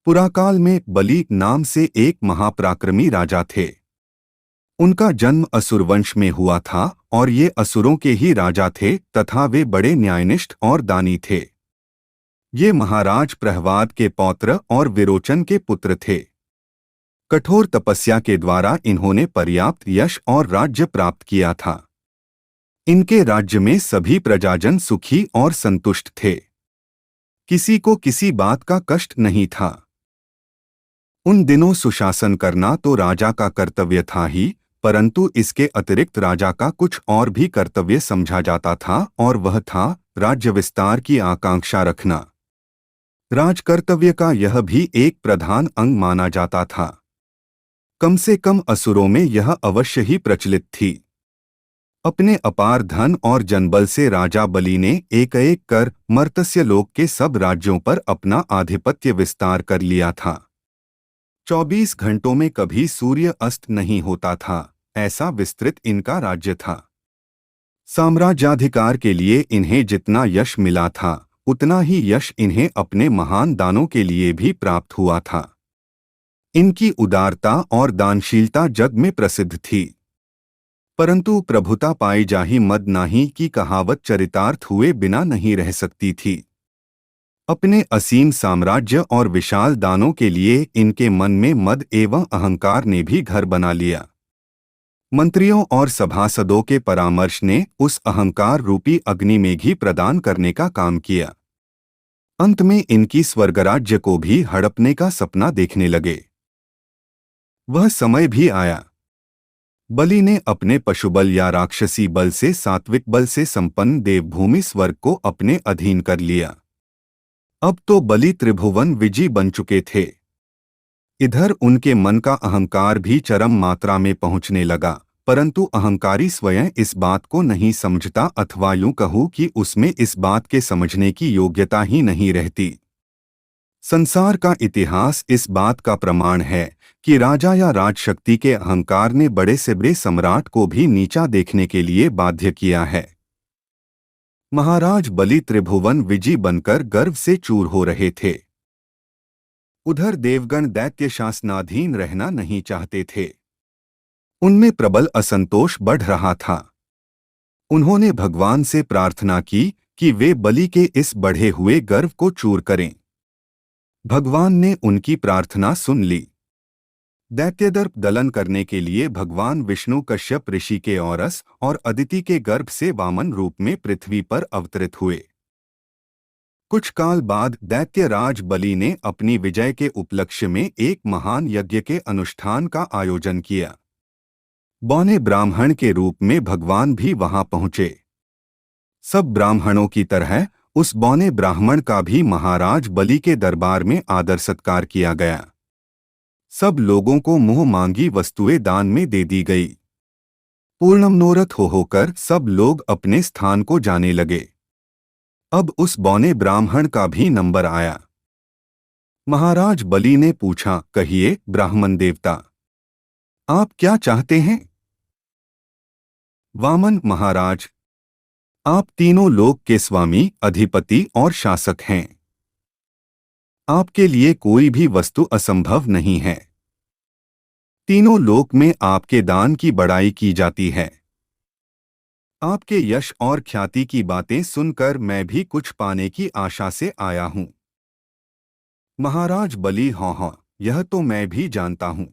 पुराकाल में बलि नाम से एक महापराक्रमी राजा थे। उनका जन्म असुर वंश में हुआ था और ये असुरों के ही राजा थे तथा वे बड़े न्यायनिष्ठ और दानी थे। ये महाराज प्रहवाद के पौत्र और विरोचन के पुत्र थे। कठोर तपस्या के द्वारा इन्होंने पर्याप्त यश और राज्य प्राप्त किया था। इनके राज्य में सभी प्रजाजन सुखी और संतुष्ट थे। किसी को किसी बात का कष्ट नहीं था। उन दिनों सुशासन करना तो राजा का कर्तव्य था ही, परंतु इसके अतिरिक्त राजा का कुछ और भी कर्तव्य समझा जाता था और वह था राज्य विस्तार की आकांक्षा रखना। राजकर्तव्य का यह भी एक प्रधान अंग माना जाता था। कम से कम असुरों में यह अवश्य ही प्रचलित थी। अपने अपार धन और जनबल से राजा बलि ने एक एक कर मर्त्य लोक के सब राज्यों पर अपना आधिपत्य विस्तार कर लिया था। 24 घंटों में कभी सूर्य अस्त नहीं होता था, ऐसा विस्तृत इनका राज्य था। साम्राज्याधिकार के लिए इन्हें जितना यश मिला था, उतना ही यश इन्हें अपने महान दानों के लिए भी प्राप्त हुआ था। इनकी उदारता और दानशीलता जग में प्रसिद्ध थी। परंतु प्रभुता पाई जाहि मद नाही की कहावत चरितार्थ हुए बिना नहीं रह सकती थी। अपने असीम साम्राज्य और विशाल दानों के लिए इनके मन में मद एवं अहंकार ने भी घर बना लिया। मंत्रियों और सभासदों के परामर्श ने उस अहंकार रूपी अग्नि में घी प्रदान करने का काम किया। अंत में इनकी स्वर्गराज्य को भी हड़पने का सपना देखने लगे। वह समय भी आया। बलि ने अपने पशुबल या राक्षसी बल से सात्विक बल से संपन्न देवभूमि स्वर्ग को अपने अधीन कर लिया। अब तो बलि त्रिभुवन विजयी बन चुके थे। इधर उनके मन का अहंकार भी चरम मात्रा में पहुंचने लगा, परंतु अहंकारी स्वयं इस बात को नहीं समझता, अथवा यूं कहूं कि उसमें इस बात के समझने की योग्यता ही नहीं रहती। संसार का इतिहास इस बात का प्रमाण है कि राजा या राजशक्ति के अहंकार ने बड़े से बड़े सम्राट को भी नीचा देखने के लिए बाध्य किया है। महाराज बलि त्रिभुवन विजयी बनकर गर्व से चूर हो रहे थे। उधर देवगण दैत्य शासनाधीन रहना नहीं चाहते थे। उनमें प्रबल असंतोष बढ़ रहा था। उन्होंने भगवान से प्रार्थना की कि वे बलि के इस बढ़े हुए गर्व को चूर करें। भगवान ने उनकी प्रार्थना सुन ली। दैत्यदर्प दलन करने के लिए भगवान विष्णु कश्यप ऋषि के औरस और अदिति के गर्भ से वामन रूप में पृथ्वी पर अवतरित हुए। कुछ काल बाद दैत्यराज बलि ने अपनी विजय के उपलक्ष्य में एक महान यज्ञ के अनुष्ठान का आयोजन किया। बौने ब्राह्मण के रूप में भगवान भी वहां पहुंचे। सब ब्राह्मणों की तरह उस बौने ब्राह्मण का भी महाराज बलि के दरबार में आदर सत्कार किया गया। सब लोगों को मुंह मांगी वस्तुएं दान में दे दी गई। पूर्णमनोरथ होकर सब लोग अपने स्थान को जाने लगे। अब उस बौने ब्राह्मण का भी नंबर आया। महाराज बलि ने पूछा, कहिए ब्राह्मण देवता, आप क्या चाहते हैं? वामन महाराज, आप तीनों लोक के स्वामी, अधिपति और शासक हैं। आपके लिए कोई भी वस्तु असंभव नहीं है। तीनों लोक में आपके दान की बड़ाई की जाती है। आपके यश और ख्याति की बातें सुनकर मैं भी कुछ पाने की आशा से आया हूं। महाराज बलि, हाँ, यह तो मैं भी जानता हूं।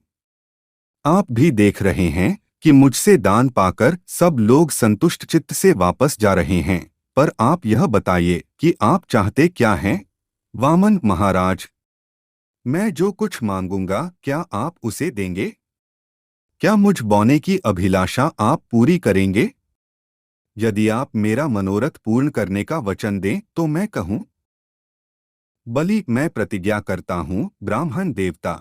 आप भी देख रहे हैं कि मुझसे दान पाकर सब लोग संतुष्ट चित्त से वापस जा रहे हैं, पर आप यह बताइए कि आप चाहते क्या हैं? वामन महाराज, मैं जो कुछ मांगूंगा क्या आप उसे देंगे? क्या मुझ बौने की अभिलाषा आप पूरी करेंगे? यदि आप मेरा मनोरथ पूर्ण करने का वचन दें तो मैं कहूं। बलि, मैं प्रतिज्ञा करता हूं ब्राह्मण देवता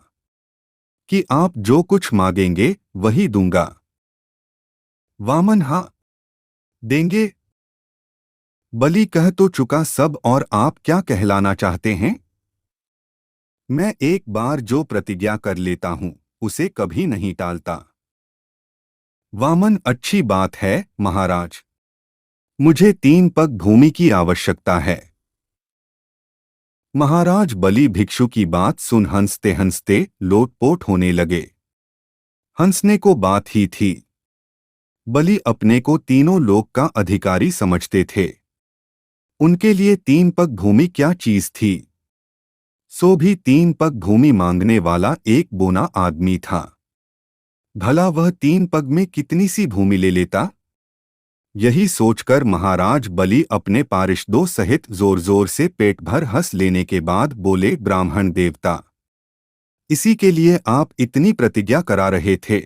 कि आप जो कुछ मांगेंगे वही दूंगा। वामन, हाँ, देंगे। बलि कह तो चुका सब, और आप क्या कहलाना चाहते हैं? मैं एक बार जो प्रतिज्ञा कर लेता हूं उसे कभी नहीं टालता। वामन, अच्छी बात है महाराज। मुझे 3 पग भूमि की आवश्यकता है। महाराज बलि भिक्षु की बात सुन हंसते हंसते लोटपोट होने लगे। हंसने को बात ही थी। बलि अपने को तीनों लोक का अधिकारी समझते थे। उनके लिए 3 पग भूमि क्या चीज थी। सो भी 3 पग भूमि मांगने वाला एक बोना आदमी था। भला वह 3 पग में कितनी सी भूमि ले लेता। यही सोचकर महाराज बलि अपने पारिषदों सहित जोर जोर से पेट भर हंस लेने के बाद बोले, ब्राह्मण देवता, इसी के लिए आप इतनी प्रतिज्ञा करा रहे थे।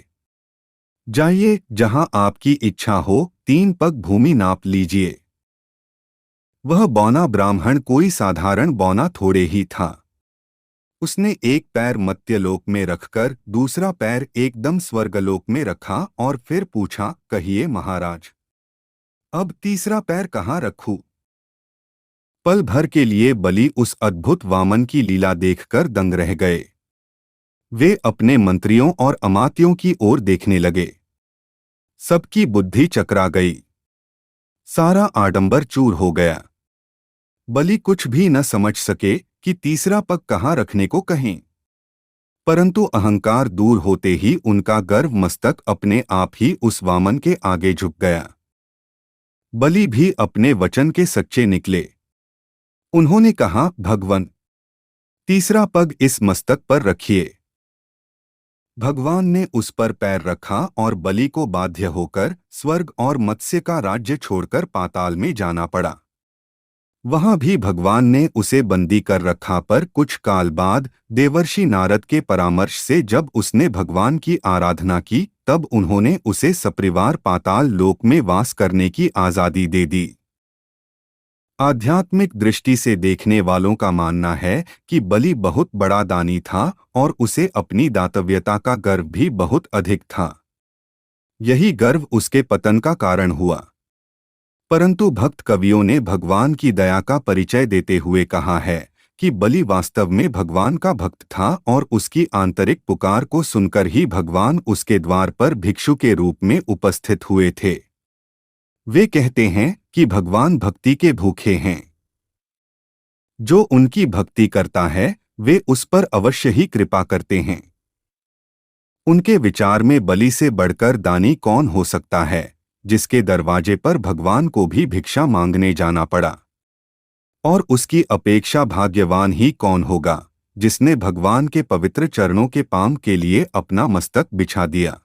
जाइए, जहां आपकी इच्छा हो 3 पग भूमि नाप लीजिए। वह बौना ब्राह्मण कोई साधारण बौना थोड़े ही था। उसने एक पैर मत्यलोक में रखकर दूसरा पैर एकदम स्वर्गलोक में रखा और फिर पूछा, कहिए महाराज, अब तीसरा पैर कहाँ रखूं? पल भर के लिए बलि उस अद्भुत वामन की लीला देखकर दंग रह गए। वे अपने मंत्रियों और अमात्यों की ओर देखने लगे। सबकी बुद्धि चकरा गई। सारा आडंबर चूर हो गया। बलि कुछ भी न समझ सके कि तीसरा पग कहाँ रखने को कहें। परंतु अहंकार दूर होते ही उनका गर्व मस्तक अपने आप ही उस वामन के आगे झुक गया। बलि भी अपने वचन के सच्चे निकले। उन्होंने कहा, भगवन, तीसरा पग इस मस्तक पर रखिए। भगवान ने उस पर पैर रखा और बलि को बाध्य होकर स्वर्ग और मत्स्य का राज्य छोड़कर पाताल में जाना पड़ा। वहां भी भगवान ने उसे बंदी कर रखा, पर कुछ काल बाद देवर्षि नारद के परामर्श से जब उसने भगवान की आराधना की, तब उन्होंने उसे सपरिवार पाताल लोक में वास करने की आजादी दे दी। आध्यात्मिक दृष्टि से देखने वालों का मानना है कि बलि बहुत बड़ा दानी था और उसे अपनी दातव्यता का गर्व भी बहुत अधिक था। यही गर्व उसके पतन का कारण हुआ। परंतु भक्त कवियों ने भगवान की दया का परिचय देते हुए कहा है कि बलि वास्तव में भगवान का भक्त था और उसकी आंतरिक पुकार को सुनकर ही भगवान उसके द्वार पर भिक्षु के रूप में उपस्थित हुए थे। वे कहते हैं कि भगवान भक्ति के भूखे हैं। जो उनकी भक्ति करता है वे उस पर अवश्य ही कृपा करते हैं। उनके विचार में बलि से बढ़कर दानी कौन हो सकता है, जिसके दरवाजे पर भगवान को भी भिक्षा मांगने जाना पड़ा। और उसकी अपेक्षा भाग्यवान ही कौन होगा, जिसने भगवान के पवित्र चरणों के पाम के लिए अपना मस्तक बिछा दिया।